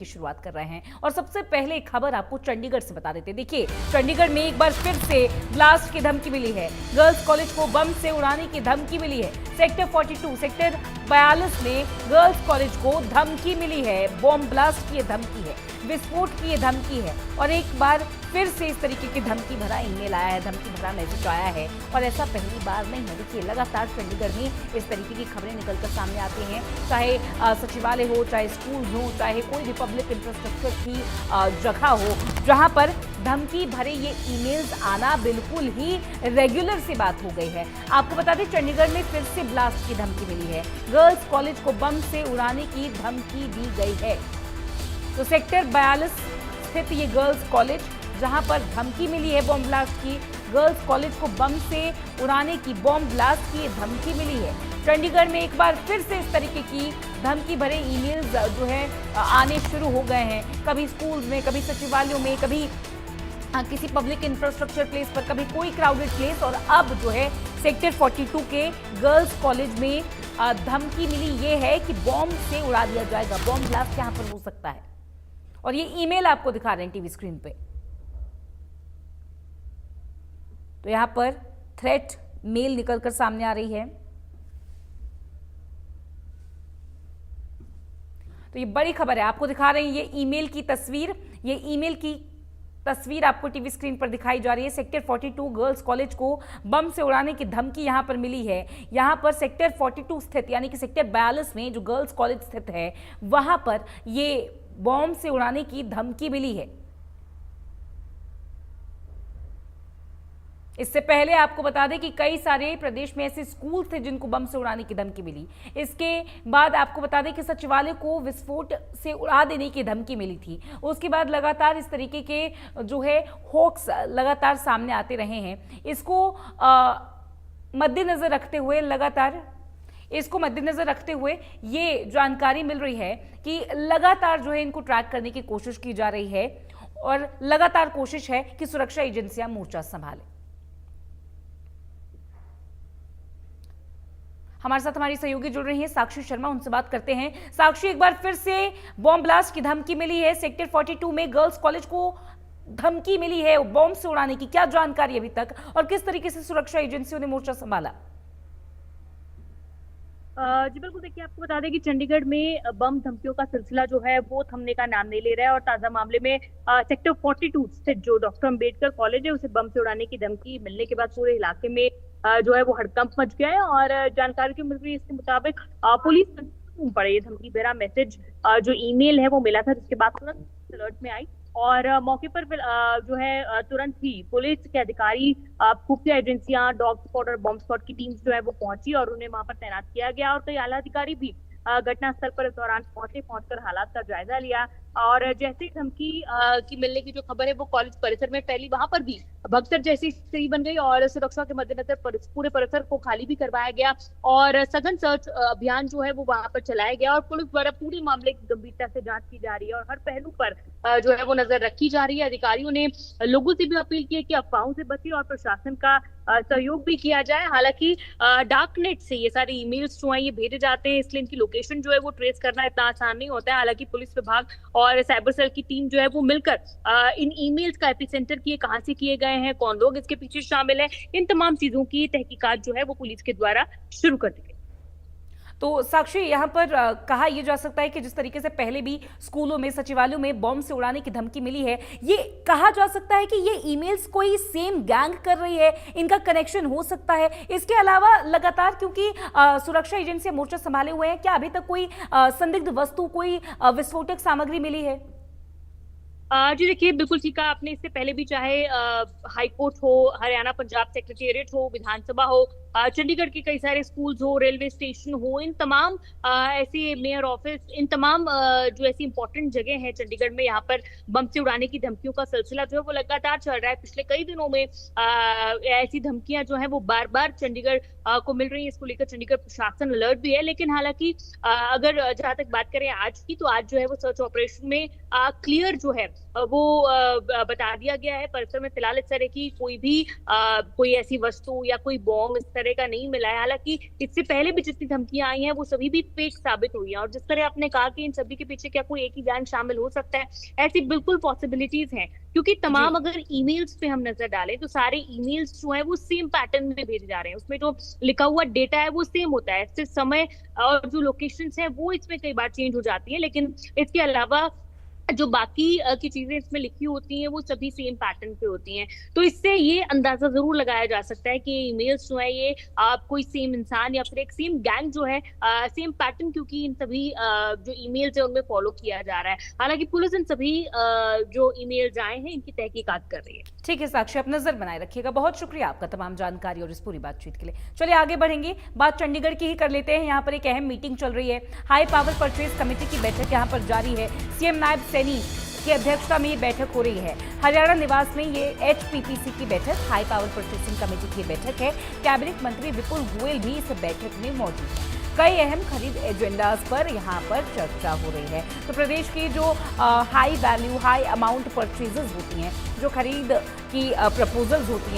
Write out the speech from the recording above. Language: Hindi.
की शुरुआत कर रहे हैं और सबसे पहले एक खबर आपको चंडीगढ़ से बता देते हैं। देखिए, चंडीगढ़ में एक बार फिर से ब्लास्ट की धमकी मिली है। गर्ल्स कॉलेज को बम से उड़ाने की धमकी मिली है। सेक्टर 42 सेक्टर 42 में गर्ल्स कॉलेज को धमकी मिली है। बॉम्ब ब्लास्ट की धमकी है, विस्फोट की धमकी है और एक बार फिर से इस तरीके की धमकी भरा ईमेल आया है, धमकी भरा मैसेज आया है और ऐसा पहली बार नहीं है। देखिए, लगातार चंडीगढ़ में इस तरीके की खबरें निकलकर सामने आती हैं, चाहे सचिवालय हो, चाहे स्कूल हो, चाहे कोई भी पब्लिक इंफ्रास्ट्रक्चर की जगह हो, जहां पर धमकी भरे ये ईमेल्स आना बिल्कुल ही रेगुलर सी बात हो गई है। आपको बता दें, चंडीगढ़ में फिर से ब्लास्ट की धमकी मिली है। गर्ल्स कॉलेज को बम से उड़ाने की धमकी दी गई है। तो सेक्टर 42 स्थित ये गर्ल्स कॉलेज, जहां पर धमकी मिली है बॉम्ब ब्लास्ट की, गर्ल्स कॉलेज को बम से उड़ाने की, बॉम्ब ब्लास्ट की धमकी मिली है। चंडीगढ़ में एक बार फिर से इस तरीके की धमकी भरे ईमेल्स जो है आने शुरू हो गए हैं। कभी स्कूल्स में, कभी सचिवालयों में, कभी किसी पब्लिक इंफ्रास्ट्रक्चर प्लेस पर, कभी कोई क्राउडेड प्लेस, और अब जो है सेक्टर 42 के गर्ल्स कॉलेज में धमकी मिली ये है कि बॉम्ब से उड़ा दिया जाएगा। बॉम्ब ब्लास्ट यहाँ पर हो सकता है और ये ईमेल आपको दिखा रहे हैं टीवी स्क्रीन पे। तो यहां पर थ्रेट मेल निकलकर सामने आ रही है। तो ये बड़ी खबर है, आपको दिखा रहे हैं ये ईमेल की तस्वीर। ये ईमेल की तस्वीर आपको टीवी स्क्रीन पर दिखाई जा रही है। सेक्टर 42 गर्ल्स कॉलेज को बम से उड़ाने की धमकी यहां पर मिली है। यहां पर सेक्टर 42 स्थित, यानी कि सेक्टर 42 में जो गर्ल्स कॉलेज स्थित है, वहां पर ये बॉम्ब से उड़ाने की धमकी मिली है। इससे पहले आपको बता दें कि कई सारे प्रदेश में ऐसे स्कूल थे जिनको बम से उड़ाने की धमकी मिली। इसके बाद आपको बता दें कि सचिवालय को विस्फोट से उड़ा देने की धमकी मिली थी। उसके बाद लगातार इस तरीके के जो है होक्स लगातार सामने आते रहे हैं। इसको मद्देनजर रखते हुए ये जानकारी मिल रही है कि लगातार जो है इनको ट्रैक करने की कोशिश की जा रही है और लगातार कोशिश है कि सुरक्षा एजेंसियां मोर्चा संभालें। हमारे साथ हमारी सहयोगी जुड़ रही हैं साक्षी शर्मा, उनसे बात करते हैं। साक्षी, एक बार फिर से बॉम्ब ब्लास्ट की धमकी मिली है। सेक्टर 42 में गर्ल्स कॉलेज को धमकी मिली है बॉम्ब से उड़ाने की, क्या जानकारी अभी तक और किस तरीके से सुरक्षा एजेंसियों ने मोर्चा संभाला? जी बिल्कुल, देखिए आपको बता दें कि चंडीगढ़ में बम धमकियों का सिलसिला जो है वो थमने का नाम नहीं ले रहा है और ताजा मामले में सेक्टर 42 स्थित जो डॉक्टर अंबेडकर कॉलेज है, उसे बम से उड़ाने की धमकी मिलने के बाद पूरे इलाके में जो है वो हड़कंप मच गया है। और जानकारी जो मिल रही है इसके मुताबिक पुलिस पर ये धमकी भरा मैसेज जो ईमेल है वो मिला था, जिसके बाद तुरंत अलर्ट में आई और मौके पर जो है तुरंत ही पुलिस के अधिकारी, खुफिया एजेंसियां, डॉग स्क्वाड और बॉम्ब स्क्वाड की टीम्स जो है वो पहुंची और उन्हें वहां पर तैनात किया गया और कई आला अधिकारी भी घटनास्थल पर इस दौरान पहुंचकर हालात का जायजा लिया। और जैसे ही धमकी की मिलने की जो खबर है वो कॉलेज परिसर में फैली, वहां पर भी भगदड़ जैसी स्थिति बन गई और सुरक्षा के मद्देनजर पूरे परिसर को खाली भी करवाया गया और सघन सर्च अभियान जो है वो वहां पर चलाया गया और पुलिस द्वारा पूरे मामले की गंभीरता से जांच की जा रही है और हर पहलू पर जो है वो नजर रखी जा रही है। अधिकारियों ने लोगों से भी अपील की है कि अफवाहों से बचे और प्रशासन का सहयोग भी किया जाए। हालांकि डार्क नेट से ये सारे ईमेल्स जो है ये भेजे जाते हैं, इसलिए इनकी लोकेशन जो है वो ट्रेस करना इतना आसान नहीं होता है। हालांकि पुलिस विभाग और साइबर सेल की टीम जो है वो मिलकर इन ईमेल्स का एपिसेंटर किए कहां से किए गए हैं, कौन लोग इसके पीछे शामिल हैं, इन तमाम चीजों की तहकीकात जो है वो पुलिस के द्वारा शुरू कर दी गई। तो साक्षी, यहाँ पर कहा यह जा सकता है कि जिस तरीके से पहले भी स्कूलों में, सचिवालयों में बॉम्ब से उड़ाने की धमकी मिली है, ये कहा जा सकता है कि ये ईमेल्स कोई सेम गैंग कर रही है, इनका कनेक्शन हो सकता है। इसके अलावा लगातार क्योंकि सुरक्षा एजेंसियां मोर्चा संभाले हुए हैं, क्या अभी तक कोई संदिग्ध वस्तु, कोई विस्फोटक सामग्री मिली है? जी देखिए, बिल्कुल ठीक है आपने। इससे पहले भी चाहे हाईकोर्ट हो, हरियाणा पंजाब सेक्रेटेरिएट हो, विधानसभा हो, चंडीगढ़ के कई सारे स्कूल्स हो, रेलवे स्टेशन हो, इन तमाम ऐसे मेयर ऑफिस, इन तमाम जो ऐसी इंपॉर्टेंट जगह है चंडीगढ़ में, यहाँ पर बम से उड़ाने की धमकियों का सिलसिला जो है वो लगातार चल रहा है। पिछले कई दिनों में ऐसी धमकियां जो है वो बार बार चंडीगढ़ को मिल रही है। इसको लेकर चंडीगढ़ प्रशासन अलर्ट भी है। लेकिन हालांकि अगर जहां तक बात करें आज की, तो आज जो है वो सर्च ऑपरेशन में क्लियर जो है वो बता दिया गया है। परिसर में फिलहाल इस तरह की कोई भी कोई ऐसी वस्तु या कोई बॉम्ब इस तरह तरह का नहीं मिला है। हालांकि इससे पहले भी जितनी धमकियां आई हैं वो सभी भी फेक साबित हुई हैं। और जिस तरह आपने कहा कि इन सभी के पीछे क्या कोई एक ही गैंग शामिल हो सकता है, ऐसी बिल्कुल पॉसिबिलिटीज हैं। क्योंकि जी। तमाम अगर ईमेल्स पे हम नजर डालें तो सारे ईमेल्स जो है वो सेम पैटर्न में भेजे जा रहे हैं। उसमें जो लिखा हुआ डेटा है वो सेम होता है, सिर्फ समय और जो लोकेशंस है वो इसमें कई बार चेंज हो जाती है, लेकिन इसके अलावा जो बाकी की चीजें इसमें लिखी होती हैं वो सभी सेम पैटर्न पे होती हैं। तो इससे ये अंदाजा जरूर लगाया जा सकता है कि ईमेल्स जो है ये कोई सेम इंसान या फिर एक सेम गैंग जो है, सेम पैटर्न, क्योंकि इन सभी जो ईमेल्स है उनमें फॉलो किया जा रहा है। हालांकि पुलिस इन सभी जो ईमेल्स आए हैं इनकी तहकीकात कर रही है। ठीक है साक्षी, आप नजर बनाए रखिएगा। बहुत शुक्रिया आपका तमाम जानकारी और इस पूरी बातचीत के लिए। चलिए आगे बढ़ेंगे, बात चंडीगढ़ की ही कर लेते हैं। यहाँ पर एक अहम मीटिंग चल रही है, हाई पावर परचेज कमेटी की बैठक यहाँ पर जारी है। सीएम नायब सैनी की अध्यक्षता में ये बैठक हो रही है। हरियाणा निवास में ये HPPC की बैठक, हाई पावर परचेसिंग कमेटी की बैठक है। कैबिनेट मंत्री विपुल गोयल भी इस बैठक में मौजूद है। कई अहम खरीद एजेंडाज पर यहाँ पर चर्चा हो रही है। तो प्रदेश की जो high value high amount purchases होती हैं, जो खरीद की प्रपोजल्स होती हैं,